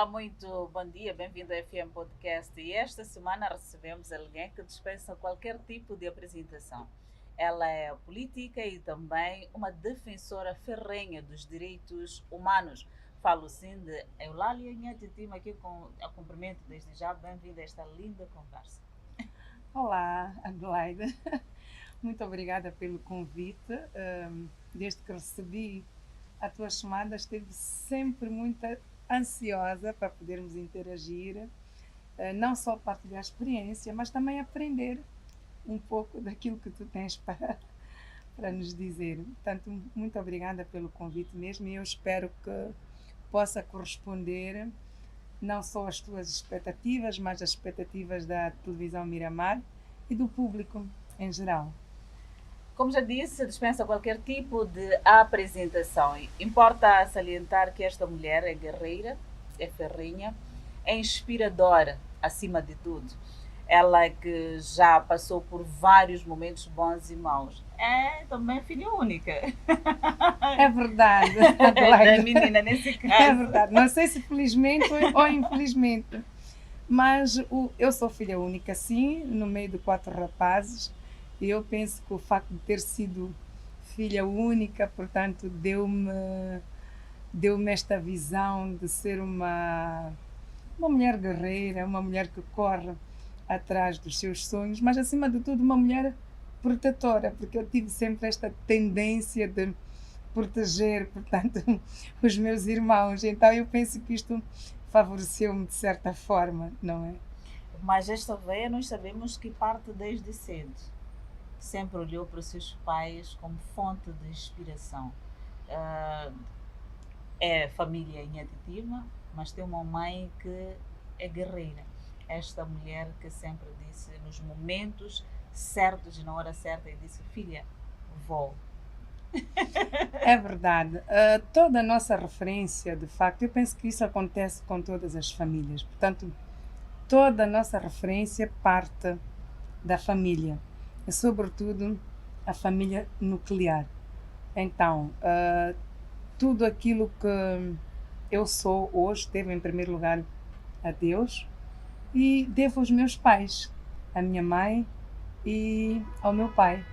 Olá, muito bom dia, bem-vindo ao FM Podcast. E esta semana recebemos alguém que dispensa qualquer tipo de apresentação. Ela é política e também uma defensora ferrenha dos direitos humanos. Falo sim de Eulália Nhatitima, aqui a cumprimento desde já. Bem-vinda a esta linda conversa. Olá, Adelaide. Muito obrigada pelo convite. Desde que recebi a tua chamada, estive sempre muito ansiosa para podermos interagir, não só partilhar experiência, mas também aprender um pouco daquilo que tu tens para nos dizer. Portanto, muito obrigada pelo convite mesmo e eu espero que possa corresponder não só às tuas expectativas, mas às expectativas da televisão Miramar e do público em geral. Como já disse, dispensa qualquer tipo de apresentação. Importa salientar que esta mulher é guerreira, é ferrenha, é inspiradora, acima de tudo. Ela que já passou por vários momentos bons e maus. É também filha única. É verdade, Da Adelaide. menina, nesse É caso. verdade. Não sei se felizmente ou infelizmente, mas eu sou filha única, sim, no meio de 4 rapazes. E eu penso que o facto de ter sido filha única, portanto, deu-me esta visão de ser uma mulher guerreira, uma mulher que corre atrás dos seus sonhos, mas acima de tudo uma mulher protetora, porque eu tive sempre esta tendência de proteger, portanto, os meus irmãos. Então eu penso que isto favoreceu-me de certa forma, não é? Mas esta veia nós sabemos que parte desde cedo. Sempre olhou para os seus pais como fonte de inspiração. Ah, É família em Atitima, mas tem uma mãe que é guerreira. Esta mulher que sempre disse nos momentos certos e na hora certa e disse: filha, vou. É verdade. Toda a nossa referência, de facto, eu penso que isso acontece com todas as famílias. Portanto, toda a nossa referência parte da família, e sobretudo a família nuclear. Então, tudo aquilo que eu sou hoje devo em primeiro lugar a Deus e devo aos meus pais, à minha mãe e ao meu pai.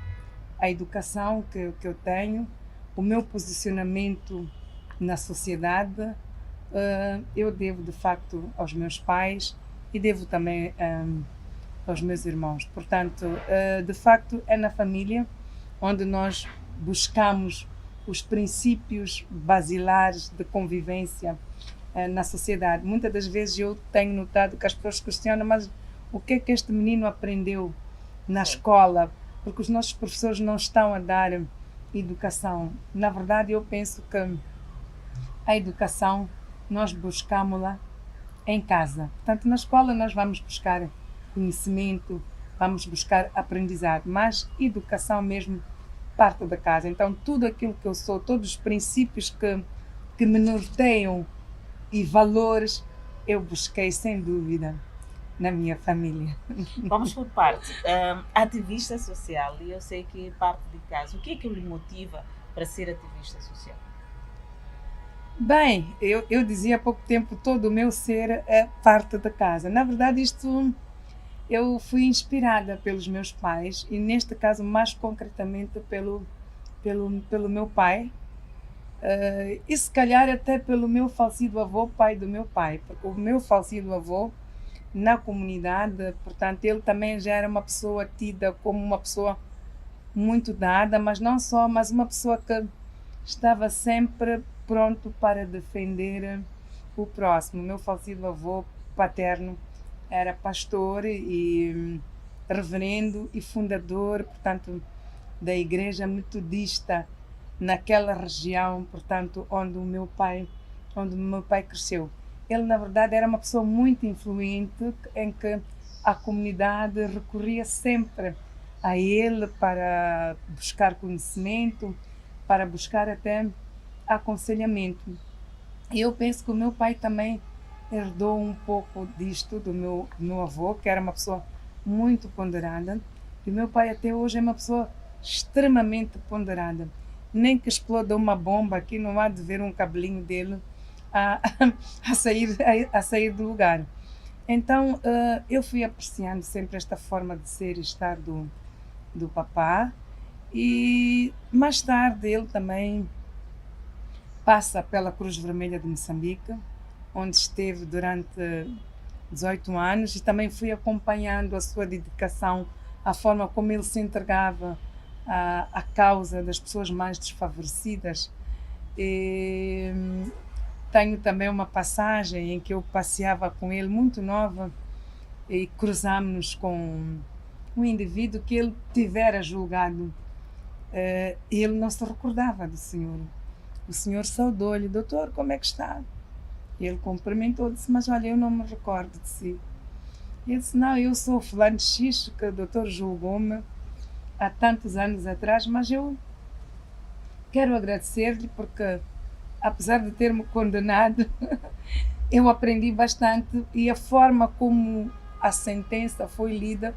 A educação que eu tenho, o meu posicionamento na sociedade, eu devo de facto aos meus pais e devo também aos meus irmãos. Portanto, de facto, é na família onde nós buscamos os princípios basilares de convivência na sociedade. Muitas das vezes eu tenho notado que as pessoas questionam, mas o que é que este menino aprendeu na Sim. escola? Porque os nossos professores não estão a dar educação. Na verdade, eu penso que a educação nós buscamos-la em casa. Portanto, na escola nós vamos buscar conhecimento, vamos buscar aprendizado, mas educação mesmo parte da casa. Então, tudo aquilo que eu sou, todos os princípios que me norteiam e valores, eu busquei sem dúvida na minha família. Vamos por parte. Ativista social, e eu sei que parte de casa. O que lhe motiva para ser ativista social? Bem, eu dizia há pouco tempo, todo o meu ser é parte da casa. Na verdade, isto eu fui inspirada pelos meus pais e neste caso mais concretamente pelo meu pai, e se calhar até pelo meu falecido avô, pai do meu pai, porque o meu falecido avô na comunidade, portanto, ele também já era uma pessoa tida como uma pessoa muito dada, mas não só, mas uma pessoa que estava sempre pronto para defender o próximo. O meu falecido avô paterno era pastor e reverendo e fundador, portanto, da igreja metodista naquela região, portanto, onde o meu pai cresceu. Ele, na verdade, era uma pessoa muito influente, em que a comunidade recorria sempre a ele para buscar conhecimento, para buscar até aconselhamento. E eu penso que o meu pai também herdou um pouco disto do meu avô, que era uma pessoa muito ponderada. E o meu pai até hoje é uma pessoa extremamente ponderada. Nem que exploda uma bomba aqui, não há de ver um cabelinho dele a, a sair do lugar. Então, eu fui apreciando sempre esta forma de ser e estar do papá, e mais tarde ele também passa pela Cruz Vermelha de Moçambique, onde esteve durante 18 anos, e também fui acompanhando a sua dedicação, a forma como ele se entregava à causa das pessoas mais desfavorecidas. E tenho também uma passagem em que eu passeava com ele muito nova e cruzámos-nos com um indivíduo que ele tivera julgado. Ele não se recordava do senhor. O senhor saudou-lhe: doutor, como é que está? Ele cumprimentou, disse: mas olha, eu não me recordo de si. Ele disse: não, eu sou fulano de X, que o doutor julgou-me há tantos anos atrás, mas eu quero agradecer-lhe porque, apesar de ter-me condenado, eu aprendi bastante, e a forma como a sentença foi lida,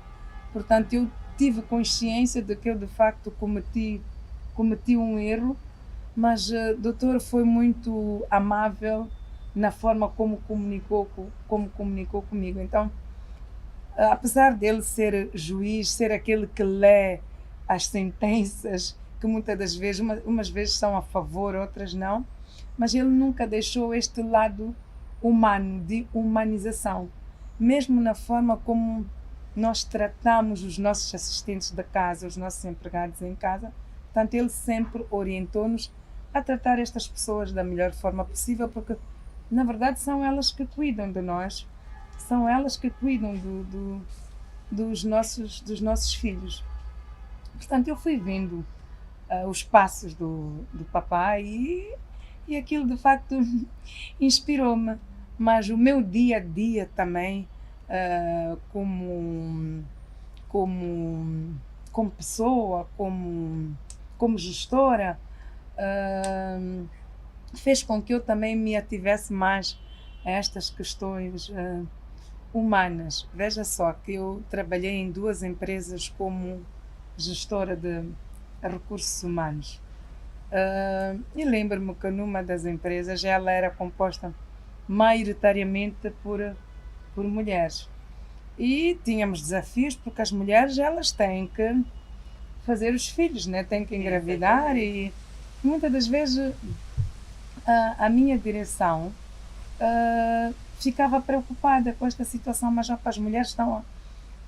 portanto, eu tive consciência de que eu de facto cometi um erro, mas o doutor foi muito amável na forma como comunicou comigo. Então, apesar dele ser juiz, ser aquele que lê as sentenças, que muitas das vezes, umas vezes são a favor, outras não, mas ele nunca deixou este lado humano, de humanização, mesmo na forma como nós tratamos os nossos assistentes da casa, os nossos empregados em casa. Portanto, ele sempre orientou-nos a tratar estas pessoas da melhor forma possível, porque na verdade são elas que cuidam de nós, são elas que cuidam dos nossos filhos. Portanto, eu fui vendo os passos do papai, e aquilo de facto inspirou-me. Mas o meu dia a dia também, como pessoa, como gestora, fez com que eu também me ativesse mais a estas questões humanas. Veja só que eu trabalhei em 2 empresas como gestora de recursos humanos. E lembro-me que numa das empresas ela era composta maioritariamente por mulheres. E tínhamos desafios, porque as mulheres, elas têm que fazer os filhos, né? Têm que engravidar, e muitas das vezes a minha direção ficava preocupada com esta situação: mas já, as mulheres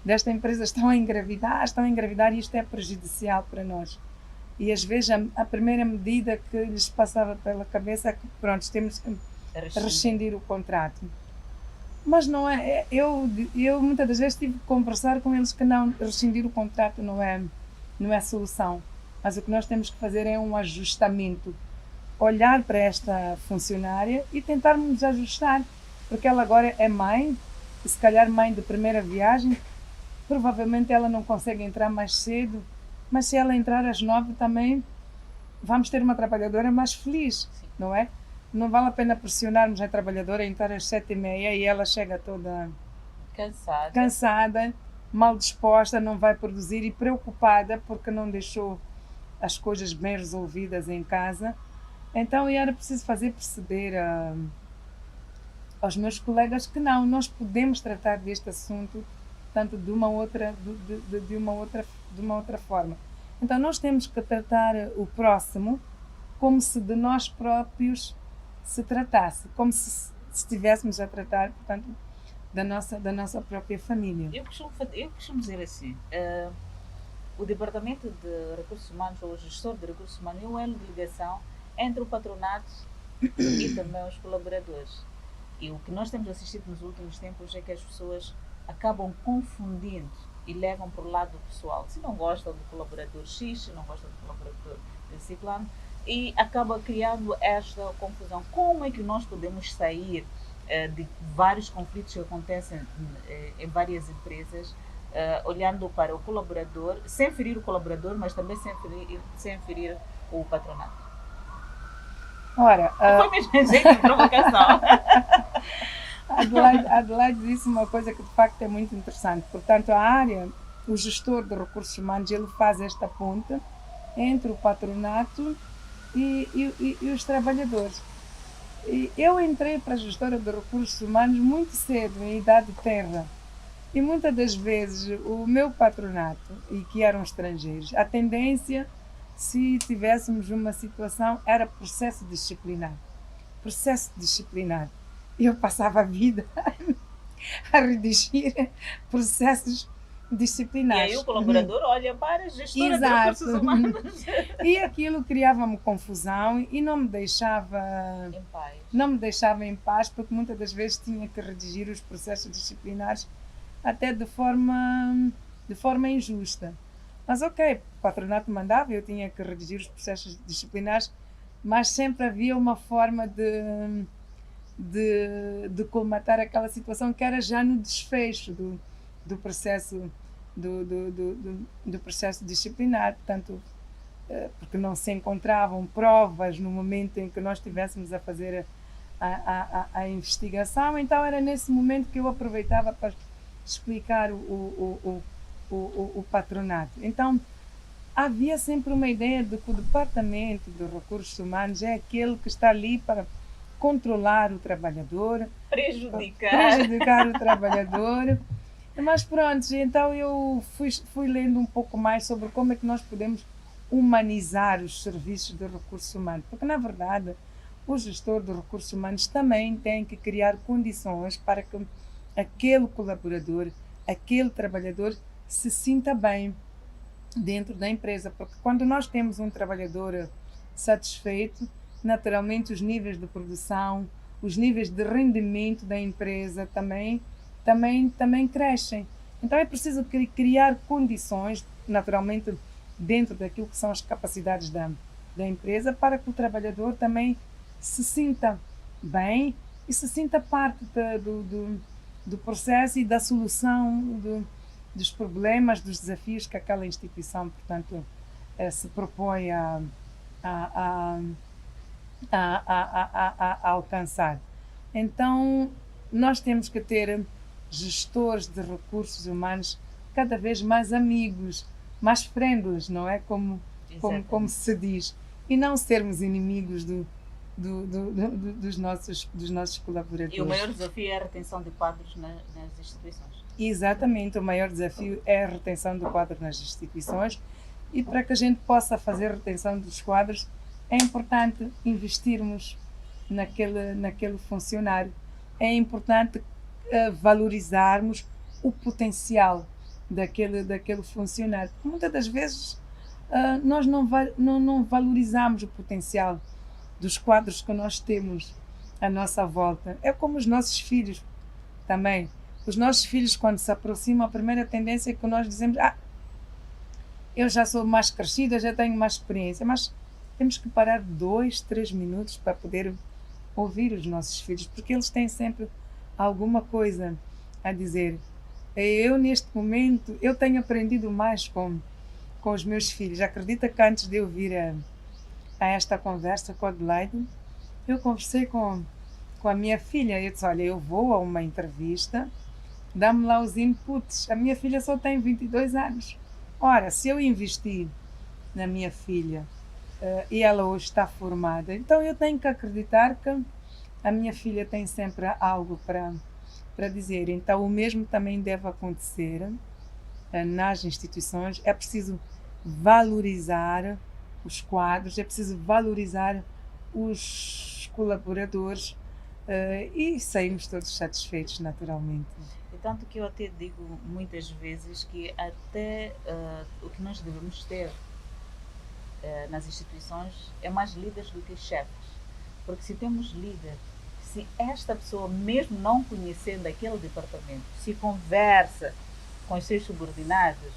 desta empresa estão a engravidar, e isto é prejudicial para nós. E às vezes a primeira medida que lhes passava pela cabeça é que pronto, temos que rescindir o contrato. Mas não é, eu muitas das vezes tive que conversar com eles que não, rescindir o contrato não é a solução, mas o que nós temos que fazer é um ajustamento, olhar para esta funcionária e tentarmos nos ajustar, porque ela agora é mãe, e se calhar mãe de primeira viagem, provavelmente ela não consegue entrar mais cedo, mas se ela entrar às 9 também, vamos ter uma trabalhadora mais feliz. Sim. Não é? Não vale a pena pressionarmos a trabalhadora a entrar às 7h30 e ela chega toda cansada, mal disposta, não vai produzir e preocupada porque não deixou as coisas bem resolvidas em casa. Então era preciso fazer perceber aos meus colegas que não, nós podemos tratar deste assunto tanto de uma outra forma. Então nós temos que tratar o próximo como se de nós próprios se tratasse, como se estivéssemos a tratar, portanto, da nossa própria família. Eu costumo dizer assim, o Departamento de Recursos Humanos, ou o gestor de recursos humanos, é um elo de ligação entre o patronato e também os colaboradores. E o que nós temos assistido nos últimos tempos é que as pessoas acabam confundindo e levam para o lado pessoal. Se não gostam do colaborador X, se não gostam do colaborador ciclano, e acaba criando esta confusão. Como é que nós podemos sair de vários conflitos que acontecem em várias empresas, olhando para o colaborador, sem ferir o colaborador, mas também sem ferir o patronato? Ora, foi mesmo jeito de provocação. Adelaide disse uma coisa que de facto é muito interessante. Portanto, o gestor de recursos humanos, ele faz esta ponte entre o patronato e os trabalhadores. E eu entrei para a gestora de recursos humanos muito cedo, em idade tenra. E muitas das vezes o meu patronato, e que eram estrangeiros, a tendência, se tivéssemos uma situação, era processo disciplinar. Processo disciplinar. E eu passava a vida a redigir processos E aí o disciplinares. colaborador olha para a gestora de Exato. recursos humanos E aquilo criava-me confusão e em paz. não me deixava em paz, porque muitas das vezes tinha que redigir os processos disciplinares até de forma injusta. Mas ok, o patronato mandava, eu tinha que redigir os processos disciplinares, mas sempre havia uma forma de colmatar aquela situação que era já no desfecho do processo do processo disciplinar, portanto, porque não se encontravam provas no momento em que nós estivéssemos a fazer a investigação, então era nesse momento que eu aproveitava para explicar o patronato. Então, havia sempre uma ideia de que o Departamento de Recursos Humanos é aquele que está ali para controlar o trabalhador, prejudicar o trabalhador. Mas pronto, então eu fui lendo um pouco mais sobre como é que nós podemos humanizar os serviços de recursos humanos, porque na verdade o gestor de recursos humanos também tem que criar condições para que aquele colaborador, aquele trabalhador se sinta bem dentro da empresa, porque quando nós temos um trabalhador satisfeito, naturalmente os níveis de produção, os níveis de rendimento da empresa também crescem. Então é preciso criar condições, naturalmente dentro daquilo que são as capacidades da empresa, para que o trabalhador também se sinta bem e se sinta parte do processo e da solução dos problemas, dos desafios que aquela instituição, portanto, se propõe a alcançar. Então, nós temos que ter gestores de recursos humanos cada vez mais amigos, mais friendlies, não é? Como se diz. E não sermos inimigos dos nossos colaboradores. E o maior desafio é a retenção de quadros nas instituições. Exatamente, o maior desafio é a retenção do quadro nas instituições, e para que a gente possa fazer a retenção dos quadros é importante investirmos naquele funcionário, é importante valorizarmos o potencial daquele funcionário. Muitas das vezes nós não valorizamos o potencial dos quadros que nós temos à nossa volta. É como os nossos filhos também. Os nossos filhos, quando se aproximam, a primeira tendência é que nós dizemos: eu já sou mais crescida, já tenho mais experiência, mas temos que parar 2, 3 minutos para poder ouvir os nossos filhos, porque eles têm sempre alguma coisa a dizer. Eu, neste momento, eu tenho aprendido mais com os meus filhos. Acredita que antes de eu vir a esta conversa com a Adelaide, eu conversei com a minha filha. Eu disse: olha, eu vou a uma entrevista, dá-me lá os inputs. A minha filha só tem 22 anos. Ora, se eu investir na minha filha e ela hoje está formada, então eu tenho que acreditar que a minha filha tem sempre algo para dizer. Então o mesmo também deve acontecer nas instituições. É preciso valorizar os quadros, é preciso valorizar os colaboradores e saímos todos satisfeitos, naturalmente. E tanto que eu até digo muitas vezes que até o que nós devemos ter nas instituições é mais líderes do que chefes. Porque se temos líder, se esta pessoa, mesmo não conhecendo aquele departamento, se conversa com os seus subordinados,